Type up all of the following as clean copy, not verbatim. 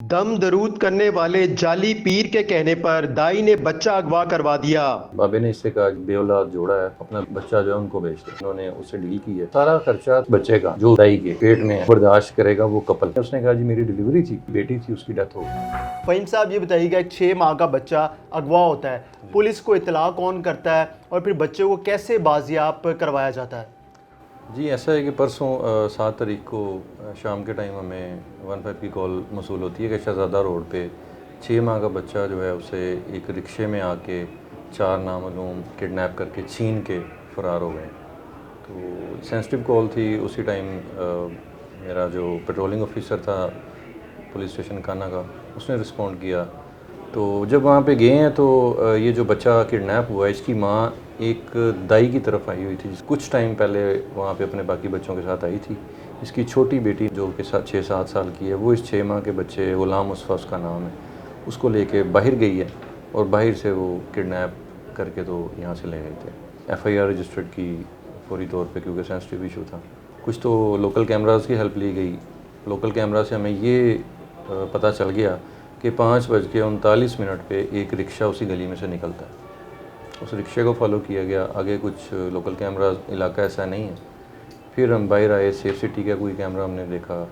दम दरूद करने वाले जाली पीर के कहने पर दाई ने बच्चा अगवा करवा दिया। बाबे ने इससे कहा बेऔलाद जोड़ा है, अपना बच्चा जो है उनको बेच दे। उन्होंने उससे डील की है, सारा खर्चा बच्चे का जो दाई के पेट में है बर्दाश्त करेगा वो कपल। उसने कहा जी मेरी डिलीवरी थी, बेटी थी, उसकी डेथ हो गई। फ़हीम साहब ये बताइएगा, 6 माह का बच्चा अगवा होता है, पुलिस को इतला कौन करता है और फिर बच्चे को कैसे बाजियाब करवाया जाता है? जी ऐसा है कि परसों 7 तारीख को शाम के टाइम हमें 15 की कॉल मसूल होती है कि शहजादा रोड पे 6 माह का बच्चा जो है उसे एक रिक्शे में आके 4 नामालूम किडनैप करके छीन के फ़रार हो गए। तो सेंसिटिव कॉल थी। उसी टाइम मेरा जो पेट्रोलिंग ऑफिसर था पुलिस स्टेशन काना का, उसने रिस्पॉन्ड किया। तो जब वहाँ पे गए हैं तो ये जो बच्चा किडनैप हुआ है इसकी माँ एक दाई की तरफ आई हुई थी। कुछ टाइम पहले वहाँ पे अपने बाकी बच्चों के साथ आई थी। इसकी छोटी बेटी जो कि 6-7 साल की है, वो इस 6 माह के बच्चे गुलाम मुस्तफ़ा उसका नाम है, उसको लेके बाहर गई है और बाहर से वो किडनैप करके तो यहाँ से ले गए थे। एफआईआर रजिस्टर्ड की फौरी तौर पे, क्योंकि सेंसिटिव इशू था। कुछ तो लोकल कैमरास की हेल्प ली गई। लोकल कैमरा से हमें ये पता चल गया कि 5:39 पे एक रिक्शा उसी गली में से निकलता है। उस रिक्शे को फॉलो किया गया। आगे कुछ लोकल कैमरा इलाका ऐसा नहीं है। फिर हम बाहर आए, सेफ सिटी का कोई कैमरा हमने देखा।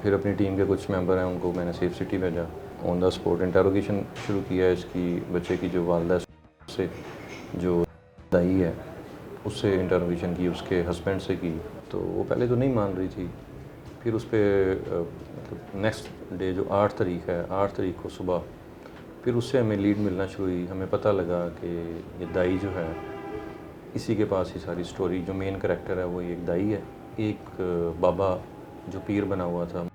फिर अपनी टीम के कुछ मेंबर हैं उनको मैंने सेफ सिटी भेजा। ऑन द स्पॉट इंटरोगेशन शुरू किया इसकी बच्चे की जो वालदा से, जो दाई है उससे इंटरोगेशन की, उसके हस्बैंड से की। तो वो पहले तो नहीं मान रही थी। फिर उस पर मतलब नेक्स्ट डे जो 8 तारीख है, 8 तारीख को सुबह फिर उससे हमें लीड मिलना शुरू हुई। हमें पता लगा कि ये दाई जो है इसी के पास ही सारी स्टोरी, जो मेन करैक्टर है वो एक दाई है, एक बाबा जो पीर बना हुआ था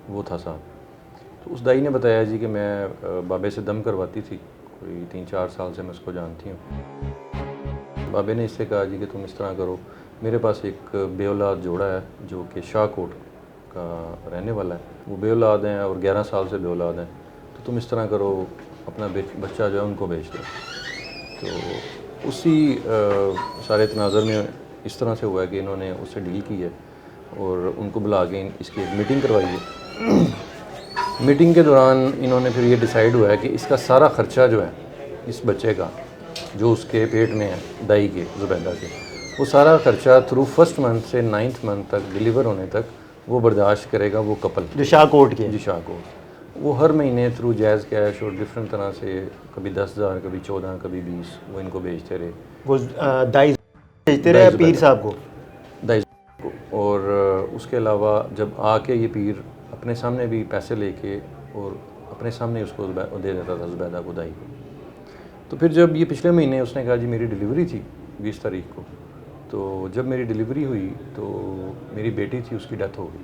वो था साहब। तो उस दाई ने बताया जी कि मैं बाबे से दम करवाती थी, कोई 3-4 साल से मैं उसको जानती हूँ। बाबे ने इससे कहा जी कि तुम इस तरह करो, मेरे पास एक बेऔलाद जोड़ा है जो कि शाहकोट का रहने वाला है, वो बेऔलाद हैं और 11 साल से बेऔलाद हैं। तो तुम इस तरह करो, अपना बच्चा जो है उनको बेच दो। तो उसी सारे तनाज़र में इस तरह से हुआ है कि इन्होंने उससे डील की है और उनको बुला के इसकी एक मीटिंग करवाई है। मीटिंग के दौरान इन्होंने फिर ये डिसाइड हुआ है कि इसका सारा ख़र्चा जो है इस बच्चे का जो उसके पेट में है दाई के, ज़ुबैदा के, वो सारा ख़र्चा थ्रू 1st मंथ से 9th मंथ तक डिलीवर होने तक वो बर्दाश्त करेगा वो कपल, जो शाहकोट के। जी शाहकोट। वो हर महीने थ्रू जायज़ कैश और डिफरेंट तरह से कभी 10,000, कभी 14, कभी 20 वो इनको बेचते रहे। वो दाई भेजते दाई रहे पीर ज़ुबैदा साहब को। दाई को। और उसके अलावा जब आके ये पीर अपने सामने भी पैसे लेके और अपने सामने उसको दे देता था ज़ुबैदा को, दाई को। तो फिर जब ये पिछले महीने उसने कहा जी मेरी डिलीवरी थी 20 तारीख को, तो जब मेरी डिलीवरी हुई तो मेरी बेटी थी, उसकी डेथ हो गई।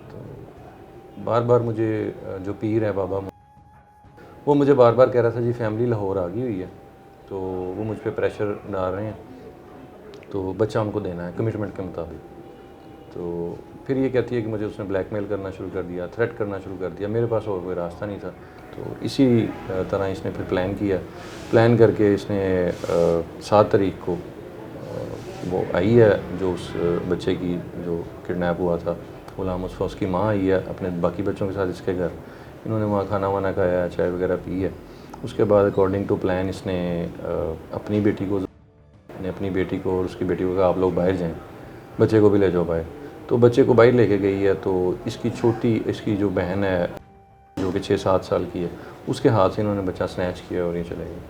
तो बार बार मुझे जो पीर है बाबा, वो मुझे बार बार कह रहा था जी फैमिली लाहौर आ गई हुई है, तो वो मुझ पर प्रेशर डाल रहे हैं, तो बच्चा उनको देना है कमिटमेंट के मुताबिक। तो फिर ये कहती है कि मुझे उसने ब्लैकमेल करना शुरू कर दिया, थ्रेट करना शुरू कर दिया। मेरे पास और कोई रास्ता नहीं था। तो इसी तरह इसने फिर प्लान किया। प्लान करके इसने 7 तारीख को वो आई है जो उस बच्चे की जो किडनैप हुआ था गुलाम मुस्तफ़ा, उसकी माँ आई है अपने बाकी बच्चों के साथ इसके घर। इन्होंने वहाँ खाना वाना खाया, चाय वगैरह पी है। उसके बाद अकॉर्डिंग टू प्लान इसने अपनी बेटी को और उसकी बेटी को कहा आप लोग बाहर जाएँ, बच्चे को भी ले जाओ बाहर। तो बच्चे को बाहर लेके गई है। तो इसकी जो बहन है जो कि 6-7 साल की है, उसके हाथ से इन्होंने बच्चा स्नैच किया और ये चले गए।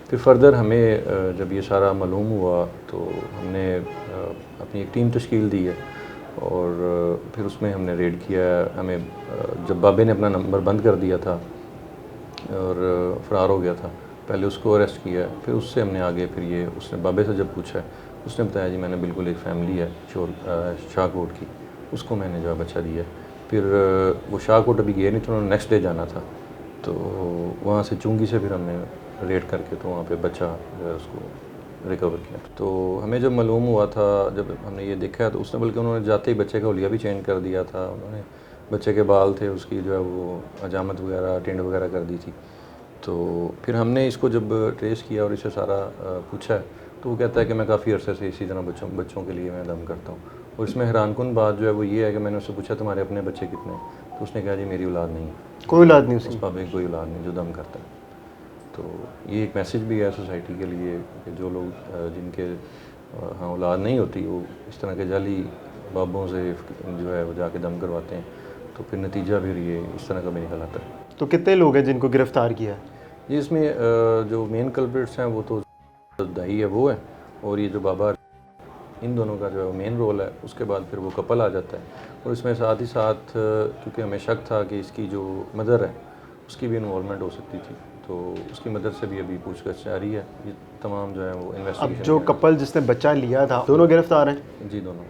फिर फर्दर हमें जब ये सारा मालूम हुआ तो हमने अपनी एक टीम तश्कील दी है और फिर उसमें हमने रेड किया। हमें जब बाबे ने अपना नंबर बंद कर दिया था और फ़रार हो गया था, पहले उसको अरेस्ट किया, फिर उससे हमने आगे फिर ये उसने बाबे से जब पूछा, उसने बताया जी मैंने बिल्कुल एक फ़ैमिली है शाहकोट की, उसको मैंने जो है बच्चा दिया। फिर वो शाहकोट अभी गए नहीं, तो उन्होंने नेक्स्ट डे जाना था। तो वहाँ से चुंगी से फिर हमने रेड करके तो वहाँ पे बच्चा जो है उसको रिकवर किया। तो हमें जब मालूम हुआ था, जब हमने ये देखा, तो उसने बल्कि उन्होंने जाते ही बच्चे का हुलिया भी चेंज कर दिया था। उन्होंने बच्चे के बाल थे उसकी जो है वो हजामत वगैरह टिंड वगैरह कर दी थी। तो फिर हमने इसको जब ट्रेस किया और इसे सारा पूछा, तो वो कहता है कि मैं काफ़ी अरसे से इसी तरह बच्चों के लिए मैं दम करता हूँ। और इसमें हैरानकुन बात जो है वो ये है कि मैंने उससे पूछा तुम्हारे अपने बच्चे कितने हैं, तो उसने कहा जी मेरी औलाद नहीं है, कोई औलाद नहीं उस उसकी। बाबे की कोई औलाद नहीं जो दम करता है। तो ये एक मैसेज भी है सोसाइटी के लिए कि जो लोग जिनके हाँ औलाद नहीं होती वो इस तरह के जाली बाबों से जो है वो जाके दम करवाते हैं, तो फिर नतीजा फिर ये इस तरह का भी निकल आता है। तो कितने लोग हैं जिनको गिरफ्तार किया है? जी इसमें जो मेन कल्प्रिट्स हैं वो तो दाई है वो है, और ये जो बाबा, इन दोनों का जो है मेन रोल है। उसके बाद फिर वो कपल आ जाता है, और इसमें साथ ही साथ क्योंकि हमें शक था कि इसकी जो मदर है उसकी भी इन्वॉल्वमेंट हो सकती थी, तो उसकी मदर से भी अभी पूछताछ जारी है। ये तमाम जो है वो अब इन्वेस्टिगेशन जो कपल जिसने बच्चा लिया था दोनों गिरफ्तार हैं? जी दोनों।